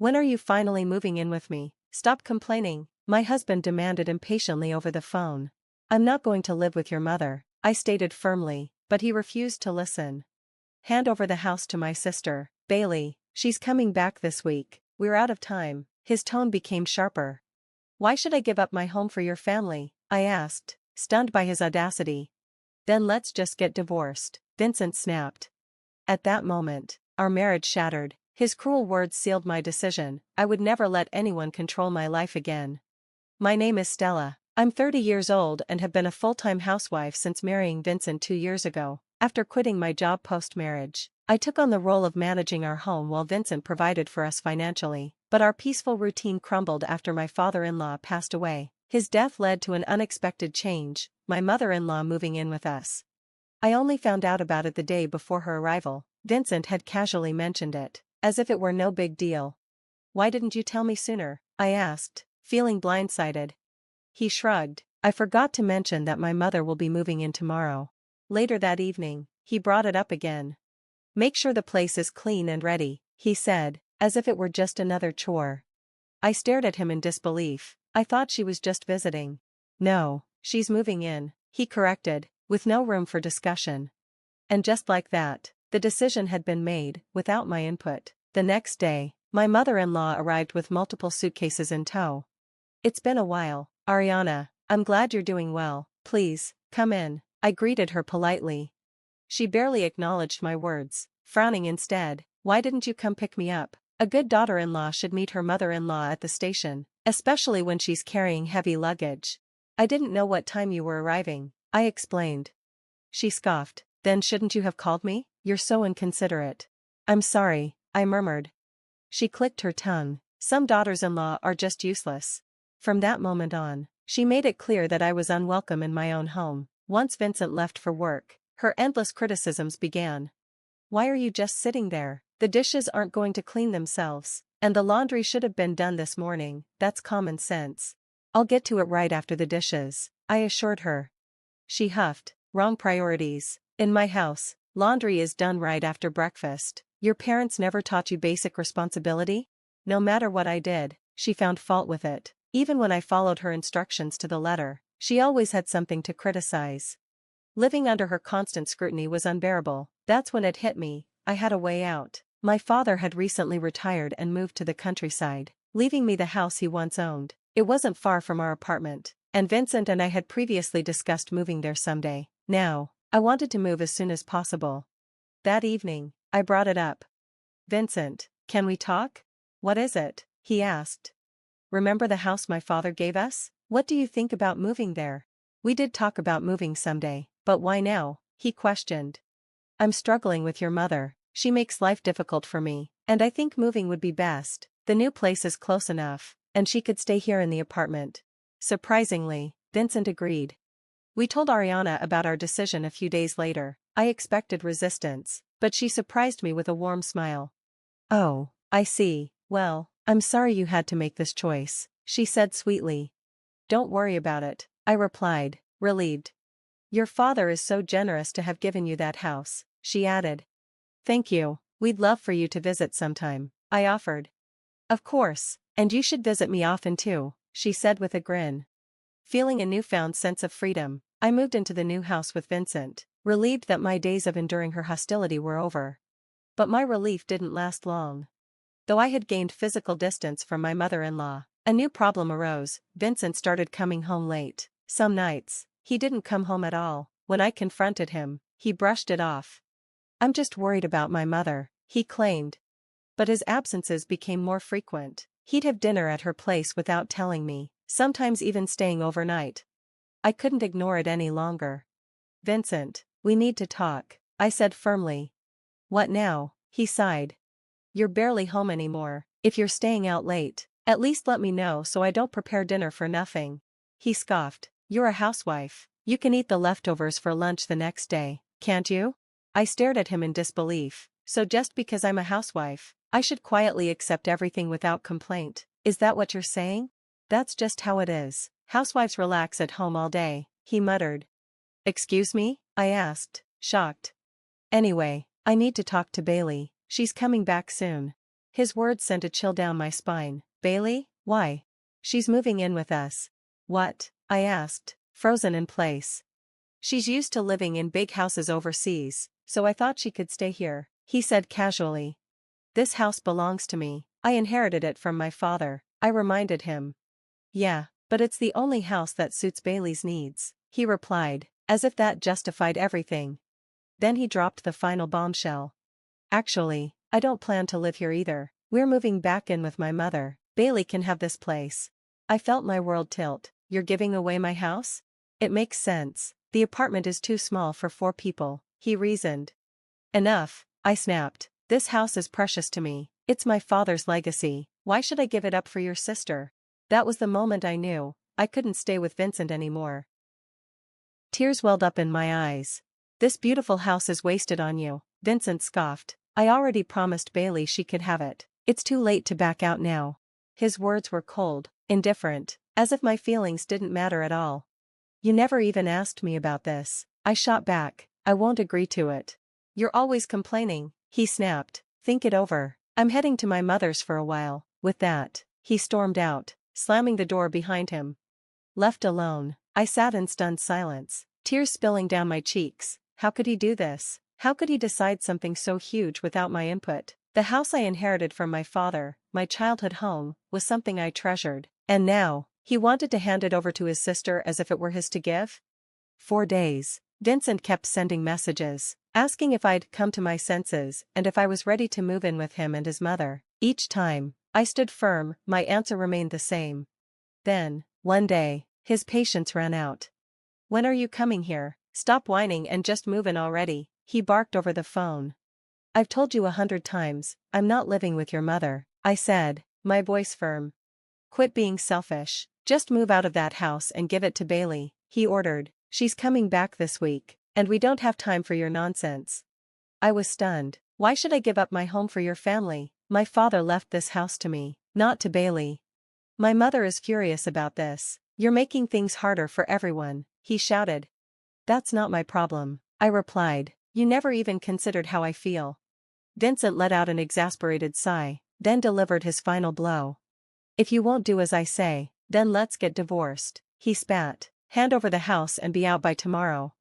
When are you finally moving in with me? Stop complaining, my husband demanded impatiently over the phone. I'm not going to live with your mother, I stated firmly, but he refused to listen. Hand over the house to my sister, Bailey, she's coming back this week, we're out of time. His tone became sharper. Why should I give up my home for your family? I asked, stunned by his audacity. Then let's just get divorced, Vincent snapped. At that moment, our marriage shattered. His cruel words sealed my decision. I would never let anyone control my life again. My name is Stella. I'm 30 years old and have been a full-time housewife since marrying Vincent 2 years ago. After quitting my job post-marriage, I took on the role of managing our home while Vincent provided for us financially. But our peaceful routine crumbled after my father-in-law passed away. His death led to an unexpected change, my mother-in-law moving in with us. I only found out about it the day before her arrival. Vincent had casually mentioned it, as if it were no big deal. Why didn't you tell me sooner? I asked, feeling blindsided. He shrugged. I forgot to mention that my mother will be moving in tomorrow. Later that evening, he brought it up again. Make sure the place is clean and ready, he said, as if it were just another chore. I stared at him in disbelief. I thought she was just visiting. No, she's moving in, he corrected, with no room for discussion. And just like that, the decision had been made, without my input. The next day, my mother-in-law arrived with multiple suitcases in tow. It's been a while, Ariana, I'm glad you're doing well, please, come in, I greeted her politely. She barely acknowledged my words, frowning instead. Why didn't you come pick me up? A good daughter-in-law should meet her mother-in-law at the station, especially when she's carrying heavy luggage. I didn't know what time you were arriving, I explained. She scoffed. Then shouldn't you have called me? You're so inconsiderate. I'm sorry, I murmured. She clicked her tongue. Some daughters-in-law are just useless. From that moment on, she made it clear that I was unwelcome in my own home. Once Vincent left for work, her endless criticisms began. Why are you just sitting there? The dishes aren't going to clean themselves, and the laundry should have been done this morning. That's common sense. I'll get to it right after the dishes, I assured her. She huffed. Wrong priorities. In my house, laundry is done right after breakfast. Your parents never taught you basic responsibility? No matter what I did, she found fault with it. Even when I followed her instructions to the letter, she always had something to criticize. Living under her constant scrutiny was unbearable. That's when it hit me. I had a way out. My father had recently retired and moved to the countryside, leaving me the house he once owned. It wasn't far from our apartment, and Vincent and I had previously discussed moving there someday. Now, I wanted to move as soon as possible. That evening, I brought it up. Vincent, can we talk? What is it? He asked. Remember the house my father gave us? What do you think about moving there? We did talk about moving someday, but why now? He questioned. I'm struggling with your mother. She makes life difficult for me, and I think moving would be best. The new place is close enough, and she could stay here in the apartment. Surprisingly, Vincent agreed. We told Ariana about our decision a few days later. I expected resistance, but she surprised me with a warm smile. Oh, I see. Well, I'm sorry you had to make this choice, she said sweetly. Don't worry about it, I replied, relieved. Your father is so generous to have given you that house, she added. Thank you, we'd love for you to visit sometime, I offered. Of course, and you should visit me often too, she said with a grin. Feeling a newfound sense of freedom, I moved into the new house with Vincent, relieved that my days of enduring her hostility were over. But my relief didn't last long. Though I had gained physical distance from my mother-in-law, a new problem arose. Vincent started coming home late. Some nights, he didn't come home at all. When I confronted him, he brushed it off. I'm just worried about my mother, he claimed. But his absences became more frequent. He'd have dinner at her place without telling me, sometimes even staying overnight. I couldn't ignore it any longer. Vincent, we need to talk, I said firmly. What now? He sighed. You're barely home anymore. If you're staying out late, at least let me know so I don't prepare dinner for nothing. He scoffed. You're a housewife. You can eat the leftovers for lunch the next day, can't you? I stared at him in disbelief. So just because I'm a housewife, I should quietly accept everything without complaint. Is that what you're saying? That's just how it is. Housewives relax at home all day, he muttered. Excuse me? I asked, shocked. Anyway, I need to talk to Bailey. She's coming back soon. His words sent a chill down my spine. Bailey? Why? She's moving in with us. What? I asked, frozen in place. She's used to living in big houses overseas, so I thought she could stay here, he said casually. This house belongs to me. I inherited it from my father, I reminded him. Yeah, but it's the only house that suits Bailey's needs, he replied, as if that justified everything. Then he dropped the final bombshell. Actually, I don't plan to live here either. We're moving back in with my mother. Bailey can have this place. I felt my world tilt. You're giving away my house? It makes sense. The apartment is too small for 4 people, he reasoned. Enough, I snapped. This house is precious to me. It's my father's legacy. Why should I give it up for your sister? That was the moment I knew I couldn't stay with Vincent anymore. Tears welled up in my eyes. This beautiful house is wasted on you, Vincent scoffed. I already promised Bailey she could have it. It's too late to back out now. His words were cold, indifferent, as if my feelings didn't matter at all. You never even asked me about this, I shot back. I won't agree to it. You're always complaining, he snapped. Think it over. I'm heading to my mother's for a while. With that, he stormed out, slamming the door behind him. Left alone, I sat in stunned silence, tears spilling down my cheeks. How could he do this? How could he decide something so huge without my input? The house I inherited from my father, my childhood home, was something I treasured, and now, he wanted to hand it over to his sister as if it were his to give? 4 days, Vincent kept sending messages, asking if I'd come to my senses and if I was ready to move in with him and his mother. Each time, I stood firm, my answer remained the same. Then, one day, his patience ran out. When are you coming here? Stop whining and just move in already, he barked over the phone. I've told you 100 times, I'm not living with your mother, I said, my voice firm. Quit being selfish, just move out of that house and give it to Bailey, he ordered. She's coming back this week, and we don't have time for your nonsense. I was stunned. Why should I give up my home for your family? My father left this house to me, not to Bailey. My mother is furious about this. You're making things harder for everyone, he shouted. That's not my problem, I replied. You never even considered how I feel. Vincent let out an exasperated sigh, then delivered his final blow. If you won't do as I say, then let's get divorced, he spat. Hand over the house and be out by tomorrow.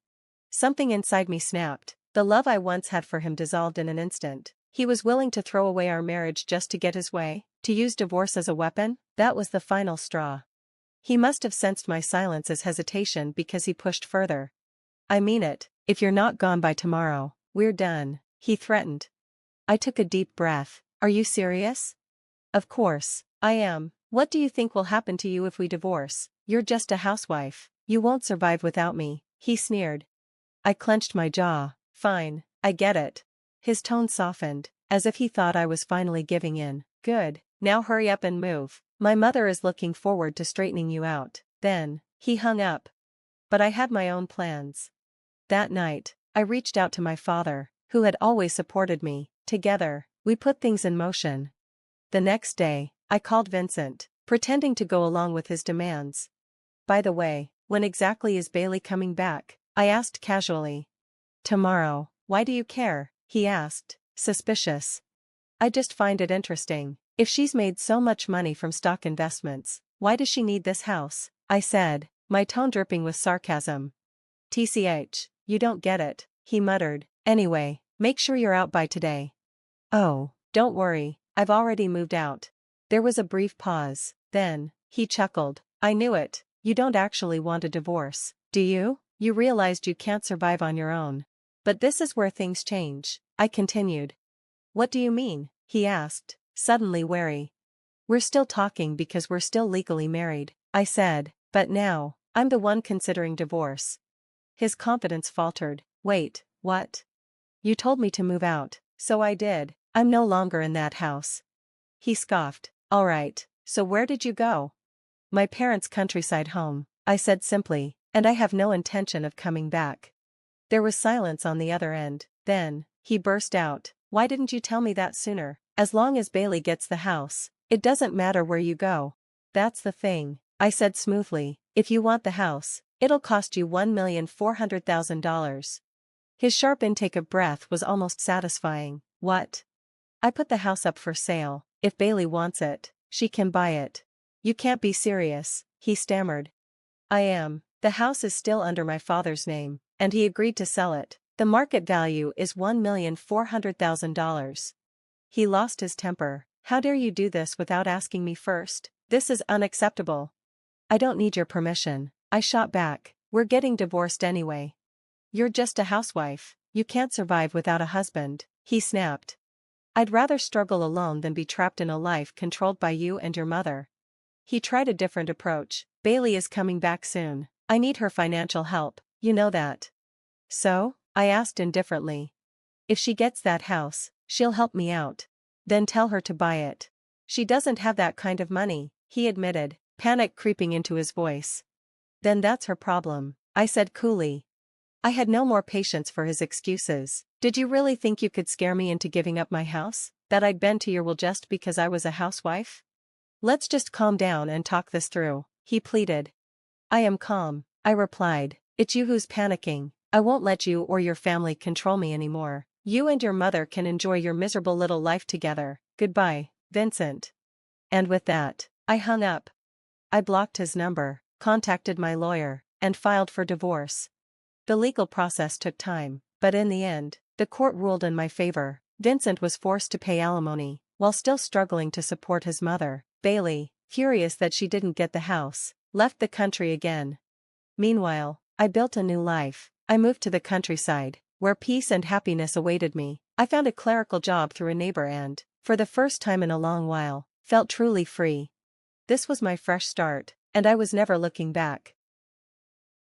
Something inside me snapped. The love I once had for him dissolved in an instant. He was willing to throw away our marriage just to get his way, to use divorce as a weapon? That was the final straw. He must have sensed my silence as hesitation because he pushed further. I mean it, if you're not gone by tomorrow, we're done, he threatened. I took a deep breath. Are you serious? Of course, I am. What do you think will happen to you if we divorce? You're just a housewife. You won't survive without me, he sneered. I clenched my jaw. Fine, I get it. His tone softened, as if he thought I was finally giving in. Good, now hurry up and move. My mother is looking forward to straightening you out. Then, he hung up. But I had my own plans. That night, I reached out to my father, who had always supported me. Together, we put things in motion. The next day, I called Vincent, pretending to go along with his demands. By the way, when exactly is Bailey coming back? I asked casually. Tomorrow. Why do you care? He asked, suspicious. I just find it interesting. If she's made so much money from stock investments, why does she need this house? I said, my tone dripping with sarcasm. TCH, you don't get it, he muttered. Anyway, make sure you're out by today. Oh, don't worry, I've already moved out. There was a brief pause, then, he chuckled. I knew it. You don't actually want a divorce, do you? You realized you can't survive on your own. But this is where things change, I continued. What do you mean? He asked, suddenly wary. We're still talking because we're still legally married, I said, but now, I'm the one considering divorce. His confidence faltered. Wait, what? You told me to move out, so I did. I'm no longer in that house. He scoffed. All right, so where did you go? My parents' countryside home, I said simply, and I have no intention of coming back. There was silence on the other end. Then, he burst out. Why didn't you tell me that sooner? As long as Bailey gets the house, it doesn't matter where you go. That's the thing, I said smoothly. If you want the house, it'll cost you $1,400,000. His sharp intake of breath was almost satisfying. What? I put the house up for sale. If Bailey wants it, she can buy it. You can't be serious, he stammered. I am. The house is still under my father's name, and he agreed to sell it. The market value is $1,400,000. He lost his temper. How dare you do this without asking me first? This is unacceptable. I don't need your permission, I shot back. We're getting divorced anyway. You're just a housewife. You can't survive without a husband, he snapped. I'd rather struggle alone than be trapped in a life controlled by you and your mother. He tried a different approach. Bailey is coming back soon. I need her financial help, you know that. So? I asked indifferently. If she gets that house, she'll help me out. Then tell her to buy it. She doesn't have that kind of money, he admitted, panic creeping into his voice. Then that's her problem, I said coolly. I had no more patience for his excuses. Did you really think you could scare me into giving up my house? That I'd bend to your will just because I was a housewife? Let's just calm down and talk this through, he pleaded. I am calm, I replied. It's you who's panicking. I won't let you or your family control me anymore. You and your mother can enjoy your miserable little life together. Goodbye, Vincent. And with that, I hung up. I blocked his number, contacted my lawyer, and filed for divorce. The legal process took time, but in the end, the court ruled in my favor. Vincent was forced to pay alimony, while still struggling to support his mother. Bailey, furious that she didn't get the house, left the country again. Meanwhile, I built a new life. I moved to the countryside, where peace and happiness awaited me. I found a clerical job through a neighbor and, for the first time in a long while, felt truly free. This was my fresh start, and I was never looking back.